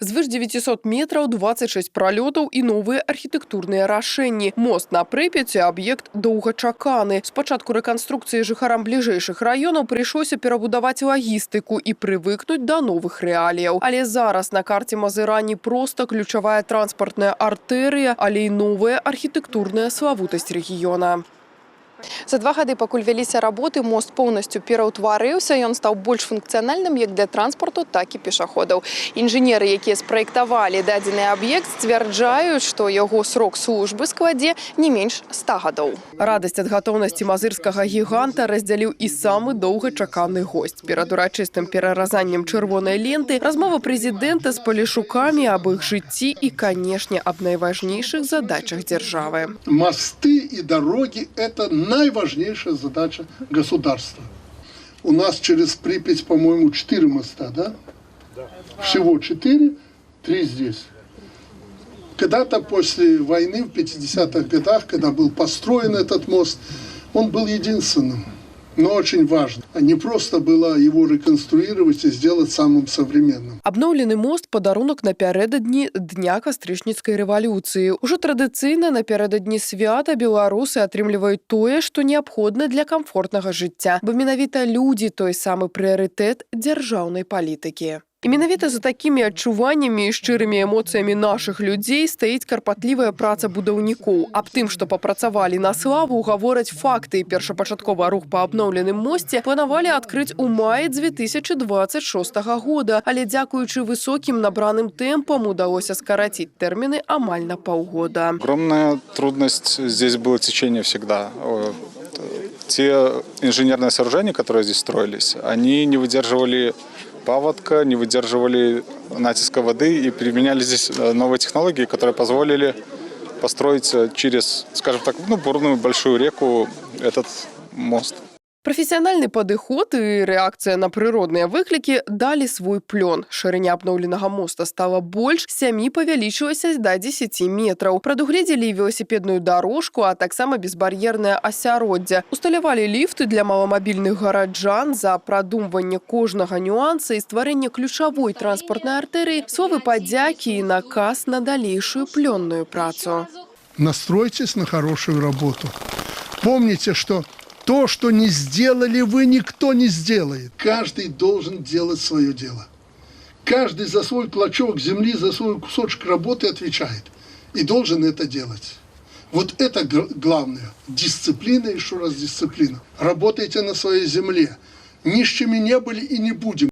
Звыш 900 метров, 26 пролетов и новые архитектурные рашэнні. Мост на Припяці – объект доўгачаканы. Спачатку рэканструкцыі жыхарам бліжэйшых раёнаў прыйшлося перабудаваць лагістыку і прывыкнуць да новых рэаліяў. Але зараз на карце Мазыра не проста ключавая транспартная артэрыя, але і новая архітектурная славутасць рэгіёна. За 2 гады, пакуль вяліся работы, мост поўнасцю пераўтварыўся, ён стаў больш функцыянальным як для транспарту, так і пешаходаў. Інжынеры, якія спраектавалі дадзены аб'ект, сцвярджаюць, што яго срок службы складзе не менш 100 гадоў. Радасць ад гатоўнасці мазырскага гіганта раздзяліў і самы доўгачаканы госць. Перад урачыстым пераразаннем чырвонай ленты размова прэзідэнта з палешукамі аб іх жыцці і, канешне, аб найважнейшых задачах дзяржавы. Мосты и дороги – это наиважнейшая задача государства. У нас через Припять, по-моему, 4 моста, да? Всего 4, 3 здесь. Когда-то после войны, в 50-х годах, когда был построен этот мост, он был единственным, но очень важно. Не просто было его реконструировать и сделать самым современным. Обноўлены мост – падарунак напярэдадні Дня кастрычніцкай рэвалюцыі. Ужо традыцыйна напярэдадні свята беларусы атрымліваюць тое, што неабходна для камфортнага жыцця, бо менавіта людзі – той самы прыярытэт дзяржаўнай палітыкі. І менавіта за такімі адчуваннямі і шчырымі эмоцыямі нашых людзей стаіць карпатлівая праца будаўнікоў. Аб тым, што папрацавалі на славу, гавораць факты. Першапачаткова рух па абноўленым мосце планавалі адкрыць у маі 2026 года, але дзякуючы высокім набраным тэмпам удалося скараціць тэрміны амаль на паўгода. Огромная трудность здесь было течение всегда. Те инженерные сооружения, которые здесь строились, они не выдерживали паводка, не выдерживали натиска воды и применяли здесь новые технологии, которые позволили построить через, скажем так, бурную большую реку этот мост. Прафесіянальны падыход і рэакцыя на прыродныя выклікі далі свой плён. Шырыня абноўленага моста стала больш, сям'і павялічылася да 10 метраў. Прадугледзелі веласіпедную дарожку, а таксама безбар'ернае асяроддзе. Усталявалі ліфты для маламабільных гараджан. За прадумванне кожнага нюанса і стварэнне ключавой транспартнай артэрыі словы падзякі і наказ на далейшую плённую працу. Настройтесь на хорошую работу. Помните, что то, что не сделали вы, никто не сделает. Каждый должен делать свое дело. Каждый за свой клочок земли, за свой кусочек работы отвечает. И должен это делать. Вот это главное. Дисциплина, еще раз дисциплина. Работайте на своей земле. Нищими не были и не будем.